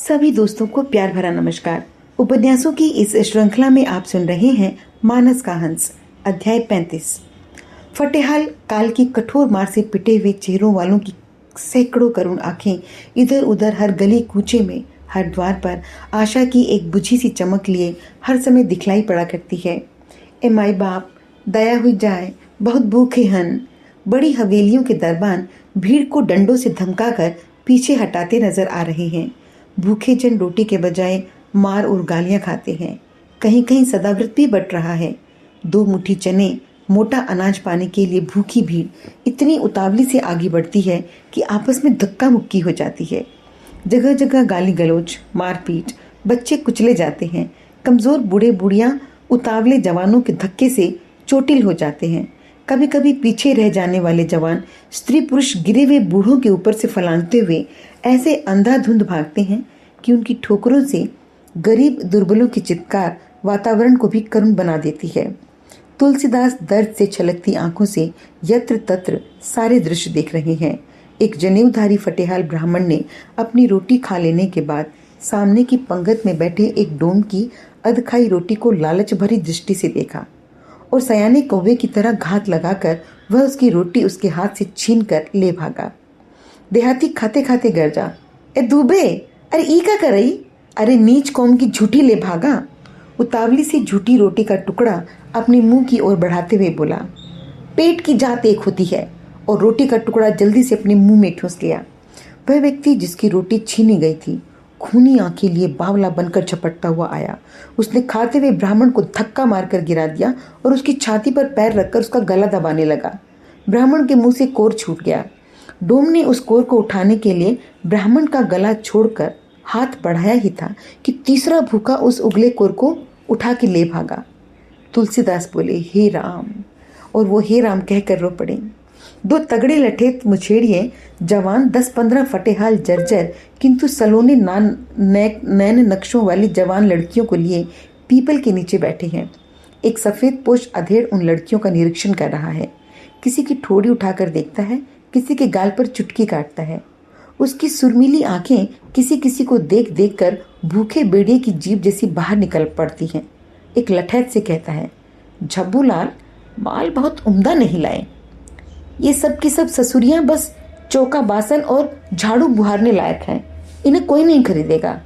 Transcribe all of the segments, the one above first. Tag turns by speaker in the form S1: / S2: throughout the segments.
S1: सभी दोस्तों को प्यार भरा नमस्कार। उपन्यासों की इस श्रृंखला में आप सुन रहे हैं मानस का हंस, अध्याय 35। फटेहाल काल की कठोर मार से पिटे हुए चेहरों वालों की सैकड़ों करुण आंखें इधर उधर हर गली कूचे में, हर द्वार पर आशा की एक बुझी सी चमक लिए हर समय दिखलाई पड़ा करती है। ए माई बाप, दया हुई जाए, बहुत भूखे हन। बड़ी हवेलियों के दरबान भीड़ को डंडों से धमकाकर पीछे हटाते नजर आ रहे हैं। भूखे जन रोटी के बजाय मार और गालियां खाते हैं। कहीं कहीं सदाव्रत भी बट रहा है। 2 मुट्ठी चने, मोटा अनाज पाने के लिए भूखी भीड़ इतनी उतावली से आगे बढ़ती है कि आपस में धक्का मुक्की हो जाती है। जगह जगह गाली गलौज, मारपीट, बच्चे कुचले जाते हैं। कमजोर बूढ़े बुढ़ियां उतावले जवानों के धक्के से चोटिल हो जाते हैं। कभी कभी पीछे रह जाने वाले जवान स्त्री पुरुष गिरे हुए बूढ़ों के ऊपर से फलांगते हुए ऐसे अंधाधुंध भागते हैं कि उनकी ठोकरों से गरीब दुर्बलों की चित्कार वातावरण को भी करुण बना देती है। तुलसीदास दर्द से छलकती आंखों से यत्र तत्र सारे दृश्य देख रहे हैं। एक जनेऊधारी फटेहाल ब्राह्मण ने अपनी रोटी खा लेने के बाद सामने की पंगत में बैठे एक डोम की अधखाई रोटी को लालच भरी दृष्टि से देखा और सयाने कौवे की तरह घात लगाकर वह उसकी रोटी उसके हाथ से छीन कर ले भागा। देहाती खाते खाते गरजा, ए दूबे, अरे ई का करई, अरे नीच कौम की झूठी ले भागा। उतावली से झूठी रोटी का टुकड़ा अपने मुंह की ओर बढ़ाते हुए बोला। पेट की जात एक होती है, और रोटी का टुकड़ा जल्दी से अपने मुंह में ठूंस लिया। वह व्यक्ति जिसकी रोटी छीनी गई थी खूनी आंखें लिए बावला बनकर झपटता हुआ आया। उसने खाते हुए ब्राह्मण को धक्का मारकर गिरा दिया और उसकी छाती पर पैर रखकर उसका गला दबाने लगा। ब्राह्मण के मुंह से कोर छूट गया। डोम ने उस कोर को उठाने के लिए ब्राह्मण का गला छोड़कर हाथ बढ़ाया ही था कि तीसरा भूखा उस उगले कोर को उठा के ले भागा। तुलसीदास बोले, हे राम, और वो हे राम कहकर रो पड़े। 2 तगड़े लठेत मुछेड़िए जवान 10-15 फटेहाल जर्जर किंतु सलोने नैन नक्शों वाली जवान लड़कियों को लिए पीपल के नीचे बैठे हैं। एक सफ़ेद पोश अधेड़ उन लड़कियों का निरीक्षण कर रहा है। किसी की ठोड़ी उठाकर देखता है, किसी के गाल पर चुटकी काटता है। उसकी सुरमीली आंखें किसी किसी को देख देख कर भूखे बेड़िए की जीभ जैसी बाहर निकल पड़ती हैं। एक लठैत से कहता है, झब्बू लाल, माल बहुत उम्दा नहीं लाए। ये सब की सब ससुरियां बस चौका बासन और झाड़ू बुहारने लायक हैं, इन्हें कोई नहीं खरीदेगा।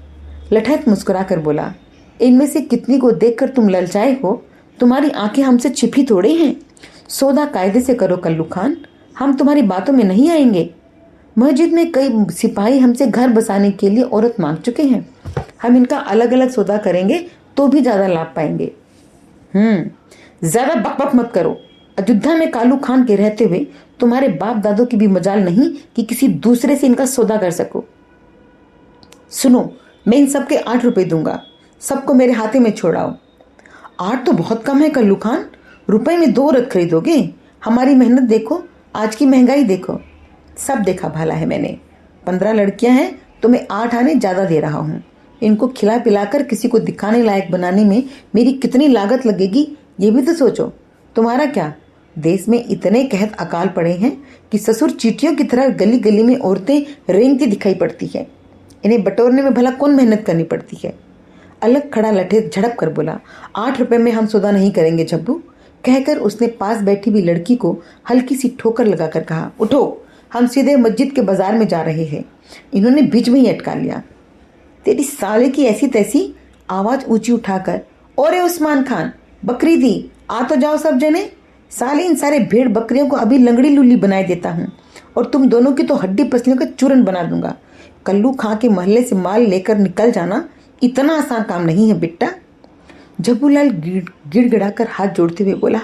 S1: लठैत मुस्कुरा कर बोला, इनमें से कितनी को देखकर तुम ललचाए हो? तुम्हारी आंखें हमसे छिपी थोड़े हैं। सौदा कायदे से करो कल्लू खान, हम तुम्हारी बातों में नहीं आएंगे। मस्जिद में कई सिपाही हमसे घर बसाने के लिए औरत मांग चुके हैं। हम इनका अलग अलग सौदा करेंगे तो भी ज्यादा लाभ पाएंगे। ज्यादा बकबक मत करो। अयोध्या में कालू खान के रहते हुए तुम्हारे बाप दादों की भी मजाल नहीं कि किसी दूसरे से इनका सौदा कर सको। सुनो, मैं इन सबके 8 रुपए दूंगा। सबको मेरे हाथे में छोड़ाओ। 8 तो बहुत कम है कल्लू खान, रुपए में 2 रथ खरीदोगे? हमारी मेहनत देखो, आज की महंगाई देखो। सब देखा भाला है मैंने। 15 लड़कियां हैं तो मैं 8 आने ज्यादा दे रहा हूँ। इनको खिला पिलाकर किसी को दिखाने लायक बनाने में मेरी कितनी लागत लगेगी ये भी तो सोचो। तुम्हारा क्या, देश में इतने कहत अकाल पड़े हैं कि ससुर चींटियों की तरह गली गली में औरतें रेंगती दिखाई पड़ती है। इन्हें बटोरने में भला कौन मेहनत करनी पड़ती है। अलग खड़ा लठेत झड़प कर बोला, 8 रुपए में हम सौदा नहीं करेंगे झब्बू। कहकर उसने पास बैठी हुई लड़की को हल्की सी ठोकर लगाकर कहा, उठो, हम सीधे मस्जिद के बाजार में जा रहे हैं। इन्होंने बीच में ही अटका लिया। तेरी साले की ऐसी तैसी, आवाज ऊंची उठाकर, ओरे उस्मान खान, बकरी दी, आ तो जाओ सब जने। साले इन सारे भेड़ बकरियों को अभी लंगड़ी लुल्ली बनाए देता हूँ और तुम दोनों की तो हड्डी पसलियों का चूरन बना दूंगा। कल्लू खां के महल्ले से माल लेकर निकल जाना इतना आसान काम नहीं है बिट्टा। झब्बूलाल गिड़गिड़ाकर हाथ जोड़ते हुए बोला,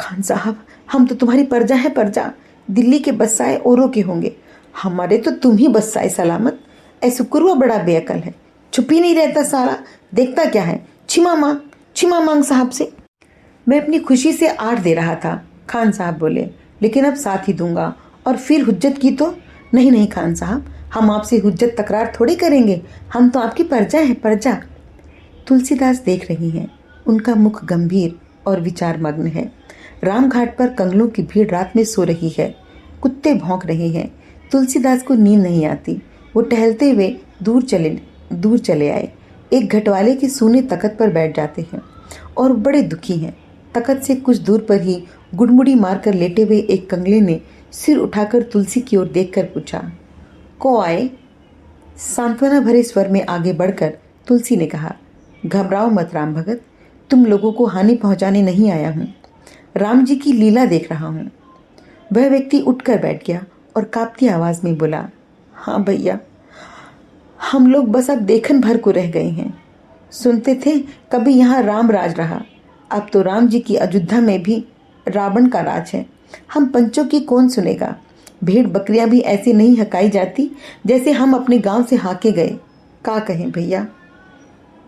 S1: खान साहब, हम तो तुम्हारी प्रजा है, प्रजा। दिल्ली के बस्साए औरों के होंगे, हमारे तो तुम ही बस्साए सलामत। ऐसे कुरुआ बड़ा बेअकल है, छुप ही नहीं रहता सारा, देखता क्या है। छिमा मांग साहब से। मैं अपनी खुशी से 8 दे रहा था, खान साहब बोले, लेकिन अब 7 ही दूंगा। और फिर हुज्जत की तो? नहीं खान साहब, हम आपसे हुज्जत तकरार थोड़ी करेंगे, हम तो आपकी प्रजा है, प्रजा। तुलसीदास देख रही हैं। उनका मुख गंभीर और विचार मग्न है। रामघाट पर कंगलों की भीड़ रात में सो रही है। कुत्ते भौंक रहे हैं। तुलसीदास को नींद नहीं आती। वो टहलते हुए दूर चले दूर चले आए। एक घटवाले के सूने तख्त पर बैठ जाते हैं और बड़े दुखी हैं। तख्त से कुछ दूर पर ही गुड़मुड़ी मारकर लेटे हुए एक कंगले ने सिर उठाकर तुलसी की ओर देखकर पूछा, को आए? सांत्वना भरे स्वर में आगे बढ़कर तुलसी ने कहा, घबराओ मत राम भगत, तुम लोगों को हानि पहुंचाने नहीं आया हूं, राम जी की लीला देख रहा हूं। वह व्यक्ति उठकर बैठ गया और कांपती आवाज में बोला, हाँ भैया, हम लोग बस अब देखन भर को रह गए हैं। सुनते थे कभी यहाँ राम राज रहा, अब तो राम जी की अयोध्या में भी रावण का राज है। हम पंचों की कौन सुनेगा? भेड़ बकरियां भी ऐसे नहीं हकाई जाती जैसे हम अपने गांव से हाके गए। क्या कहें भैया?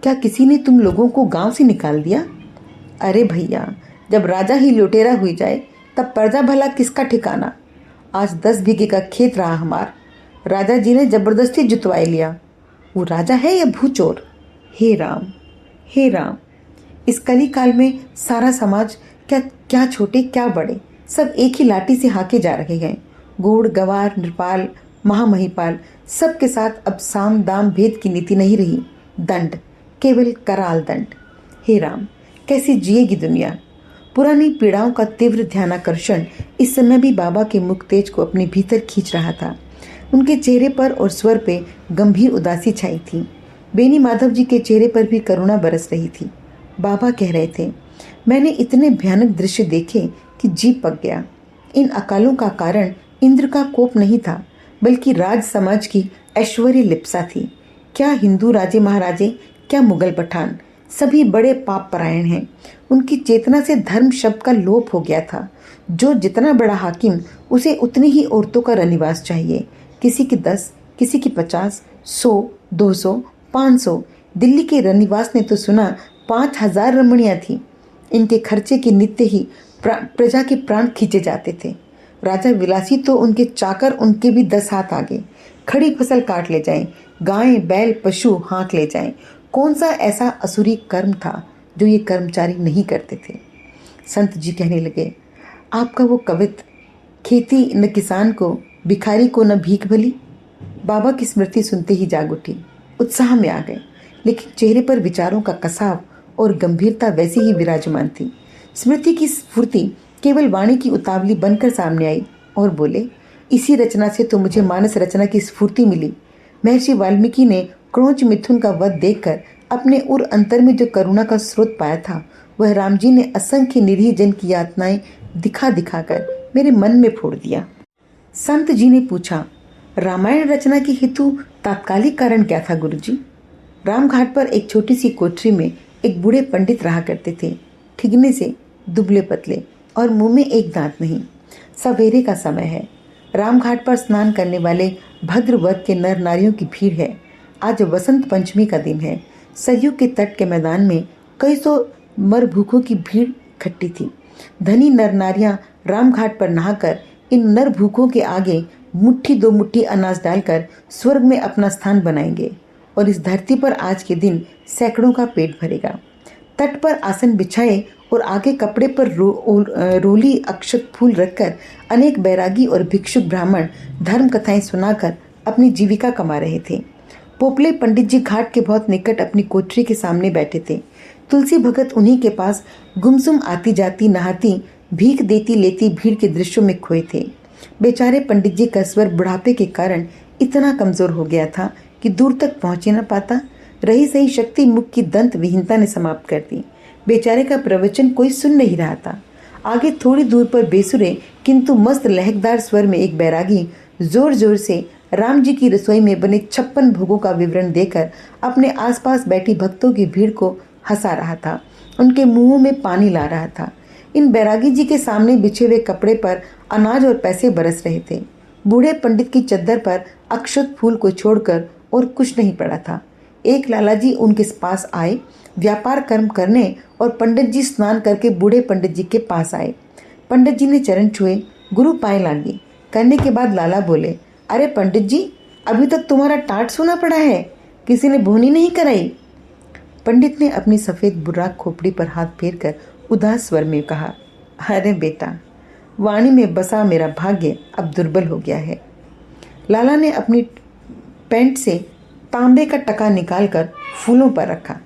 S1: क्या किसी ने तुम लोगों को गांव से निकाल दिया? अरे भैया, जब राजा ही लुटेरा हुई जाए तब प्रजा भला किसका ठिकाना? आज 10 बीघे का खेत रहा हमार, राजा जी ने जबरदस्ती जुतवाई लिया। वो राजा है या भूचोर? हे राम, हे राम, इस कली काल में सारा समाज, क्या छोटे क्या बड़े, सब एक ही लाठी से हाके जा रहे हैं। गौड़ गवार नृपाल महामहिपाल सबके साथ अब साम दाम भेद की नीति नहीं रही। दंड, केवल कराल दंड। हे राम, कैसी जिएगी दुनिया? पुरानी पीड़ाओं का तीव्र ध्यानाकर्षण इस समय भी बाबा के मुख तेज को अपने भीतर खींच रहा था। उनके चेहरे पर और स्वर पे गंभीर उदासी छाई थी। बेनी माधव जी के चेहरे पर भी करुणा बरस रही थी। बाबा कह रहे थे, मैंने इतने भयानक दृश्य देखे कि जी पक गया। इन अकालों का कारण इंद्र का कोप नहीं था, बल्कि राज समाज की ऐश्वर्य लिप्सा थी। क्या हिंदू राजे महाराजे, क्या मुगल पठान, सभी बड़े पाप परायण हैं। उनकी चेतना से धर्म शब्द का लोप हो गया था। जो जितना बड़ा हाकिम, उसे उतनी ही औरतों का रनिवास चाहिए। किसी की 10, किसी की 50, 100, 200, 500। दिल्ली के रनिवास ने तो सुना 5000 रमणियाँ थीं। इनके खर्चे के नित्य ही प्रजा के प्राण खींचे जाते थे। राजा विलासी तो उनके चाकर, उनके भी 10 हाथ आगे। खड़ी फसल काट ले जाएं, गायें बैल पशु हाँक ले जाएं। कौन सा ऐसा असुरी कर्म था जो ये कर्मचारी नहीं करते थे? संत जी कहने लगे, आपका वो कवित, खेती न किसान को, भिखारी को न भीख भली। बाबा की स्मृति सुनते ही जाग उठी, उत्साह में आ गए, लेकिन चेहरे पर विचारों का कसाव और गंभीरता वैसी ही विराजमान थी। स्मृति की स्फूर्ति केवल वाणी की उतावली बनकर सामने आई और बोले, इसी रचना से तो मुझे मानस रचना की स्फूर्ति मिली। महर्षि वाल्मीकि ने क्रोंच मिथुन का वध देखकर अपने उर अंतर में जो करुणा का स्रोत पाया था, वह राम जी ने असंख्य निरीह जन की यातनाएं दिखा दिखाकर मेरे मन में फोड़ दिया। संत जी ने पूछा, रामायण रचना की हेतु तात्कालिक कारण क्या था गुरुजी? रामघाट पर एक छोटी सी कोठरी में एक बूढ़े पंडित रहा करते थे। ठिगने से दुबले पतले और मुंह में एक दांत नहीं। सवेरे का समय है। रामघाट पर स्नान करने वाले भद्र वर्ग के नर नारियों की भीड़ है। आज वसंत पंचमी का दिन है। सरयू के तट के मैदान में कई सौ मर भूखों की भीड़ इकट्ठी थी। धनी नर नारियां रामघाट पर नहाकर इन नर भूखों के आगे मुट्ठी 2 मुट्ठी अनाज डालकर स्वर्ग में अपना स्थान बनाएंगे और इस धरती पर आज के दिन सैकड़ों का पेट भरेगा। तट पर आसन बिछाए और आगे कपड़े पर रोली अक्षत फूल रखकर अनेक बैरागी और भिक्षुक ब्राह्मण धर्म कथाएं सुनाकर अपनी जीविका कमा रहे थे। पोपले पंडित जी घाट के बहुत निकट अपनी कोठरी के सामने बैठे थे। तुलसी भगत उन्हीं के पास गुमसुम आती जाती नहाती भीख देती लेती भीड़ के दृश्यों में खोए थे। बेचारे पंडित जी का स्वर बुढ़ापे के कारण इतना कमजोर हो गया था कि दूर तक पहुंच न पाता। रही सही शक्ति मुख की दंत विहीनता ने समाप्त कर दी। बेचारे का प्रवचन कोई सुन नहीं रहा था। आगे थोड़ी दूर पर बेसुरे किंतु मस्त लहकदार स्वर में एक बैरागी जोर जोर से राम जी की रसोई में बने 56 भोगों का विवरण देकर अपने आसपास बैठी भक्तों की भीड़ को हंसा रहा था, उनके मुंहों में पानी ला रहा था। इन बैरागी जी के सामने बिछे हुए कपड़े पर अनाज और पैसे बरस रहे थे। बूढ़े पंडित की चद्दर पर अक्षत फूल को छोड़कर और कुछ नहीं पड़ा था। एक लालाजी उनके पास आए व्यापार कर्म करने और पंडित जी स्नान करके बूढ़े पंडित जी के पास आए। पंडित जी ने चरण छुए, गुरु पाए लागी करने के बाद लाला बोले, अरे पंडित जी, अभी तक तुम्हारा टाट सोना पड़ा है, किसी ने बोहनी नहीं कराई? पंडित ने अपनी सफ़ेद बुर्राक खोपड़ी पर हाथ फेरकर उदास स्वर में कहा, अरे बेटा, वाणी में बसा मेरा भाग्य अब दुर्बल हो गया है। लाला ने अपनी पैंट से तांबे का टका निकालकर फूलों पर रखा।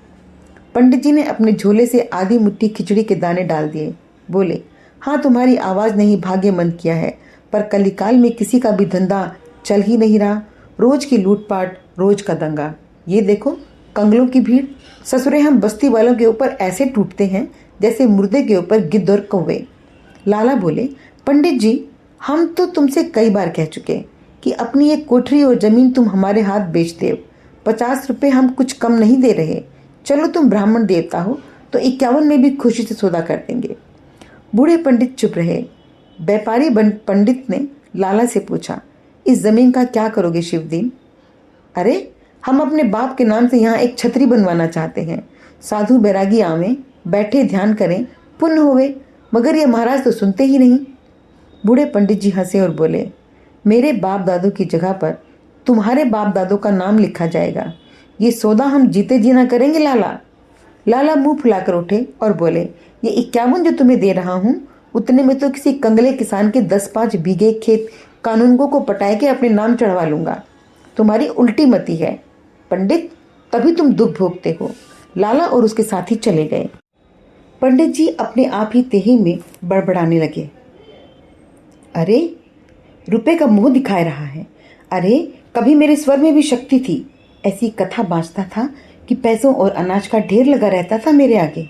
S1: पंडित जी ने अपने झोले से आधी मुट्ठी खिचड़ी के दाने डाल दिए। बोले, हाँ, तुम्हारी आवाज़ ने ही भाग्य मंद किया है, पर कलिकाल में किसी का भी धंधा चल ही नहीं रहा। रोज की लूटपाट, रोज का दंगा। ये देखो कंगलों की भीड़। ससुरे हम बस्ती वालों के ऊपर ऐसे टूटते हैं जैसे मुर्दे के ऊपर गिद्ध और कौवे। लाला बोले, पंडित जी, हम तो तुमसे कई बार कह चुके कि अपनी एक कोठरी और जमीन तुम हमारे हाथ बेच दो। 50 रुपये हम कुछ कम नहीं दे रहे। चलो, तुम ब्राह्मण देवता हो तो 51 में भी खुशी से सौदा कर देंगे। बूढ़े पंडित चुप रहे। व्यापारी पंडित ने लाला से पूछा, इस जमीन का क्या करोगे शिवदीन? अरे, हम अपने बाप के नाम से यहाँ एक छतरी बनवाना चाहते हैं। साधु बैरागी आवें, बैठे ध्यान करें, पुण्य होवे। मगर ये महाराज तो सुनते ही नहीं। बूढ़े पंडित जी हंसे और बोले, मेरे बाप दादों की जगह पर तुम्हारे बाप दादों का नाम लिखा जाएगा। ये सौदा हम जीते जी ना करेंगे लाला। लाला मुंह फुलाकर उठे और बोले, ये 51 जो तुम्हें दे रहा हूँ, उतने में तो किसी कंगले किसान के 10-5 बीघे खेत कानूनगो को पटाए के अपने नाम चढ़वा लूंगा। तुम्हारी उल्टी मती है पंडित, तभी तुम दुख भोगते हो। लाला और उसके साथी चले गए। पंडित जी अपने आप ही तेही में बड़बड़ाने लगे, अरे, रुपए का मुंह दिखाए रहा है। अरे, कभी मेरे स्वर में भी शक्ति थी। ऐसी कथा बाँचता था कि पैसों और अनाज का ढेर लगा रहता था मेरे आगे।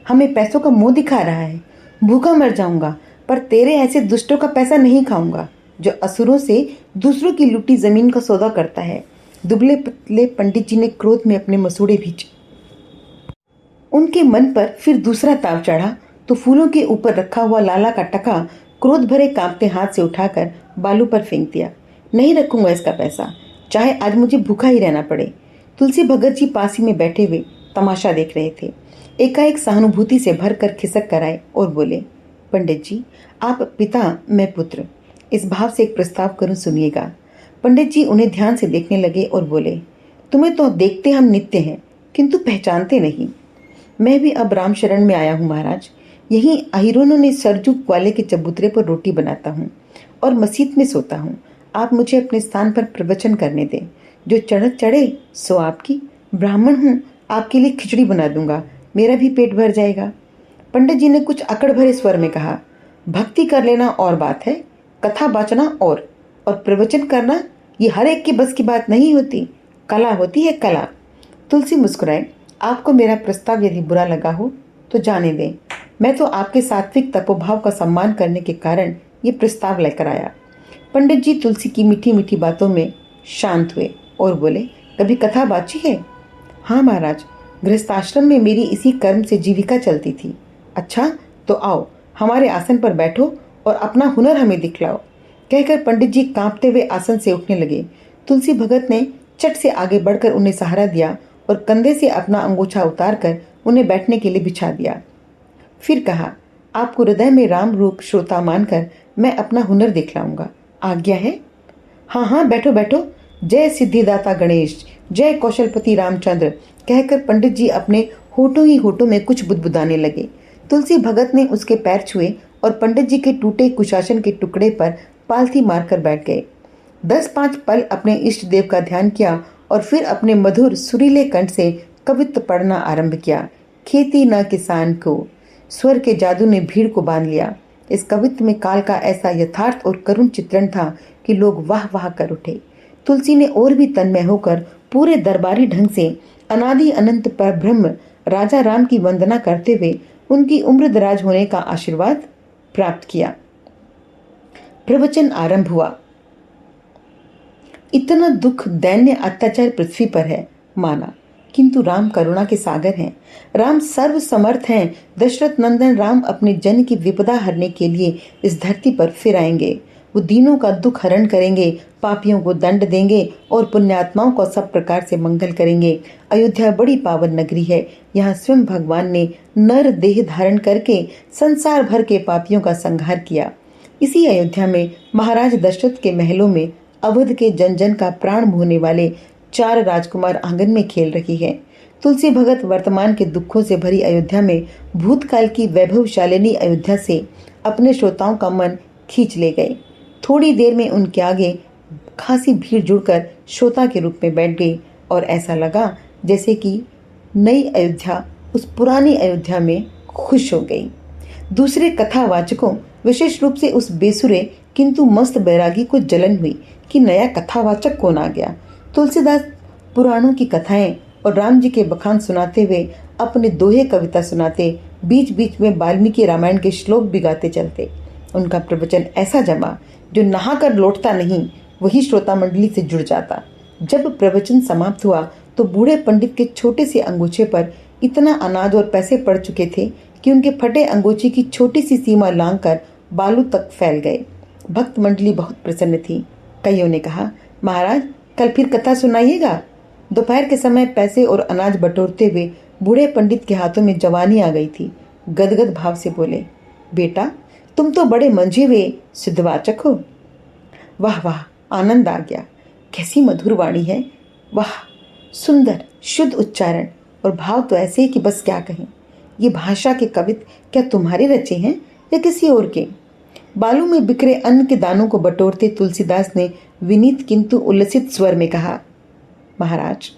S1: हमें पैसों का मुंह दिखा रहा है। भूखा मर जाऊंगा, पर तेरे ऐसे दुष्टों का पैसा नहीं खाऊंगा जो असुरों से दूसरों की लूटी जमीन का सौदा करता है। दुबले पतले पंडित जी ने क्रोध में अपने मसूड़े भींचे। उनके मन पर फिर दूसरा ताव चढ़ा तो फूलों के ऊपर रखा हुआ लाला का टका क्रोध भरे कांपते हाथ से उठाकर बालू पर फेंक दिया। नहीं रखूंगा इसका पैसा, चाहे आज मुझे भूखा ही रहना पड़े। तुलसी भगत जी पास ही में बैठे हुए तमाशा देख रहे थे। एकाएक सहानुभूति से भरकर खिसक कर आए और बोले, पंडित जी, आप पिता, मैं पुत्र। इस भाव से एक प्रस्ताव करूं, सुनिएगा। पंडित जी उन्हें ध्यान से देखने लगे और बोले, तुम्हें तो देखते हम नित्य हैं, किंतु पहचानते नहीं। मैं भी अब राम शरण में आया हूँ महाराज। यहीं अहिरोनों ने सरजू ग्वाले के चबूतरे पर रोटी बनाता हूँ और मसीत में सोता हूँ। आप मुझे अपने स्थान पर प्रवचन करने दें। जो चढ़त चढ़े सो आपकी। ब्राह्मण हूँ, आपके लिए खिचड़ी बना दूंगा, मेरा भी पेट भर जाएगा। पंडित जी ने कुछ अकड़ भरे स्वर में कहा, भक्ति कर लेना और बात है, कथा बाचना और प्रवचन करना ये हर एक के बस की बात नहीं होती। कला होती है कला। तुलसी मुस्कुराए। आपको मेरा प्रस्ताव यदि बुरा लगा हो तो जाने दें। मैं तो आपके सात्विक तपोभाव का सम्मान करने के कारण ये प्रस्ताव लेकर आया। पंडित जी तुलसी की मीठी मीठी बातों में शांत हुए और बोले, कभी कथा बाची है? हाँ महाराज, गृहस्थाश्रम में मेरी इसी कर्म से जीविका चलती थी। अच्छा, तो आओ, हमारे आसन पर बैठो और अपना हुनर हमें दिखलाओ। कहकर पंडित जी कांपते हुए आसन से उठने लगे। तुलसी भगत ने चट से आगे बढ़कर उन्हें सहारा दिया और कंधे से अपना अंगूछा उतारकर उन्हें बैठने के लिए बिछा दिया। फिर कहा, आपको हृदय में राम रूप श्रोता मानकर मैं अपना हुनर दिखलाऊंगा। आज्ञा है? हाँ हाँ, बैठो बैठो। जय सिद्धिदाता गणेश, जय कौशलपति रामचंद्र, कहकर पंडित जी अपने होठों ही होठों में कुछ बुदबुदाने लगे। तुलसी भगत ने उसके पैर छुए और पंडित जी के टूटे कुशासन के टुकड़े पर पालथी मारकर बैठ गए। 10-5 पल अपने इष्ट देव का ध्यान किया और फिर अपने मधुर सुरीले कंठ से कवित्व पढ़ना आरंभ किया। खेती न किसान को, स्वर के जादू ने भीड़ को बांध लिया। इस कवित्व में काल का ऐसा यथार्थ और करुण चित्रण था कि लोग वाह वाह कर उठे। तुलसी ने और भी तन्मय होकर पूरे दरबारी ढंग से अनादि अनंत पर ब्रह्म राजा राम की वंदना करते हुए उनकी उम्र दराज होने का आशीर्वाद प्राप्त किया। प्रवचन आरंभ हुआ। इतना दुख दैन्य अत्याचार पृथ्वी पर है माना, किंतु राम करुणा के सागर हैं। राम सर्व समर्थ हैं। दशरथ नंदन राम अपने जन की विपदा हरने के लिए इस धरती पर फिर आएंगे। वो दीनों का दुख हरण करेंगे, पापियों को दंड देंगे और पुण्यात्माओं को सब प्रकार से मंगल करेंगे। अयोध्या बड़ी पावन नगरी है। यहाँ स्वयं भगवान ने नर देह धारण करके संसार भर के पापियों का संहार किया। इसी अयोध्या में महाराज दशरथ के महलों में अवध के जन जन का प्राण मोहने वाले 4 राजकुमार आंगन में खेल रही है। तुलसी भगत वर्तमान के दुखों से भरी अयोध्या में भूतकाल की वैभवशालिनी अयोध्या से अपने श्रोताओं का मन खींच ले गए। थोड़ी देर में उनके आगे खासी भीड़ जुड़कर श्रोता के रूप में बैठ गई। और ऐसा लगा जैसे कि नई अयोध्या उस पुरानी अयोध्या में खुश हो गई। दूसरे कथावाचकों, विशेष रूप से उस बेसुरे किंतु मस्त बैरागी को जलन हुई कि नया कथावाचक कौन आ गया। तुलसीदास पुराणों की कथाएं और राम जी के बखान सुनाते हुए अपने दोहे कविता सुनाते, बीच बीच में वाल्मीकि रामायण के श्लोक भी गाते चलते। उनका प्रवचन ऐसा जमा जो नहाकर लौटता नहीं वही श्रोता मंडली से जुड़ जाता। जब प्रवचन समाप्त हुआ तो बूढ़े पंडित के छोटे से अंगूछे पर इतना अनाज और पैसे पड़ चुके थे कि उनके फटे अंगूछे की छोटी सी सीमा लांघकर बालू तक फैल गए। भक्त मंडली बहुत प्रसन्न थी। कईयों ने कहा, महाराज कल फिर कथा सुनाइएगा। दोपहर के समय पैसे और अनाज बटोरते हुए बूढ़े पंडित के हाथों में जवानी आ गई थी। गदगद भाव से बोले, बेटा तुम तो बड़े मंझे हुए सिद्धवाचक हो। वाह वाह, आनंद आ गया। कैसी मधुर वाणी है। वाह, सुंदर शुद्ध उच्चारण और भाव तो ऐसे ही कि बस क्या कहें। ये भाषा के कवित्व क्या तुम्हारे रचे हैं या किसी और के? बालू में बिखरे अन्न के दानों को बटोरते तुलसीदास ने विनीत किंतु उल्लसित स्वर में कहा, महाराज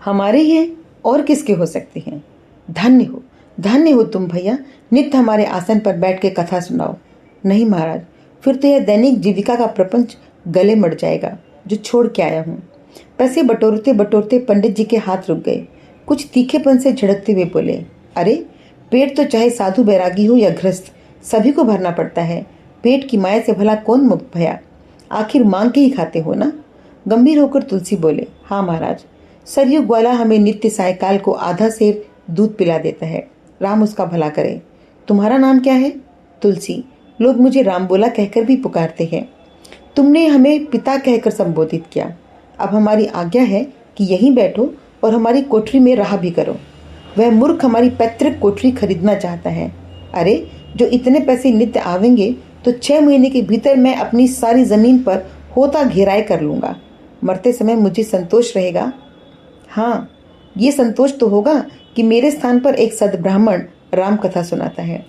S1: हमारे ही हैं और किसके हो सकते हैं। धन्य हो तुम भैया, नित्य हमारे आसन पर बैठ के कथा सुनाओ। नहीं महाराज, फिर तो यह दैनिक जीविका का प्रपंच गले मड़ जाएगा जो छोड़ के आया हूँ। पैसे बटोरते बटोरते पंडित जी के हाथ रुक गए। कुछ तीखेपन से झड़कते हुए बोले, अरे पेट तो चाहे साधु बैरागी हो या गृहस्थ, सभी को भरना पड़ता है। पेट की माया से भला कौन मुक्त भया? आखिर मांग के ही खाते हो ना। गंभीर होकर तुलसी बोले, हाँ महाराज, सरयू ग्वाला हमें नित्य सायकाल को आधा सेर दूध पिला देता है। राम उसका भला करे। तुम्हारा नाम क्या है? तुलसी। लोग मुझे राम बोला कहकर भी पुकारते हैं। तुमने हमें पिता कहकर संबोधित किया। अब हमारी आज्ञा है कि यहीं बैठो और हमारी कोठरी में रहा भी करो। वह मूर्ख हमारी पैतृक कोठरी खरीदना चाहता है। अरे जो इतने पैसे नित्य आवेंगे तो 6 महीने के भीतर मैं अपनी सारी जमीन पर होता घेराए कर लूँगा। मरते समय मुझे संतोष रहेगा। हाँ, ये संतोष तो होगा कि मेरे स्थान पर एक सद्ब्राह्मण राम कथा सुनाता है।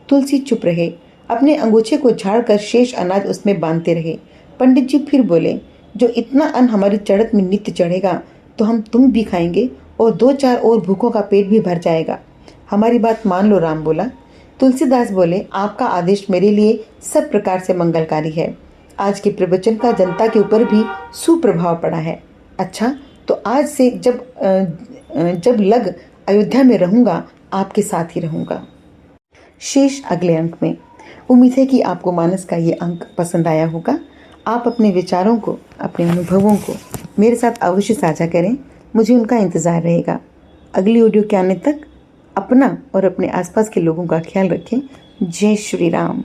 S1: तुलसी चुप रहे, अपने अंगूछे को झाड़कर शेष अनाज उसमें बांधते रहे। पंडित जी फिर बोले, जो इतना अन्न हमारी चढ़त में नित्य चढ़ेगा तो हम तुम भी खाएंगे और 2-4 और भूखों का पेट भी भर जाएगा। हमारी बात मान लो, राम बोला। तुलसीदास बोले, आपका आदेश मेरे लिए सब प्रकार से मंगलकारी है। आज के प्रवचन का जनता के ऊपर भी सुप्रभाव पड़ा है। अच्छा, तो आज से जब लग अयोध्या में रहूँगा आपके साथ ही रहूँगा। शेष अगले अंक में। उम्मीद है कि आपको मानस का ये अंक पसंद आया होगा। आप अपने विचारों को, अपने अनुभवों को मेरे साथ अवश्य साझा करें। मुझे उनका इंतज़ार रहेगा। अगली ऑडियो के आने तक अपना और अपने आसपास के लोगों का ख्याल रखें। जय श्री राम।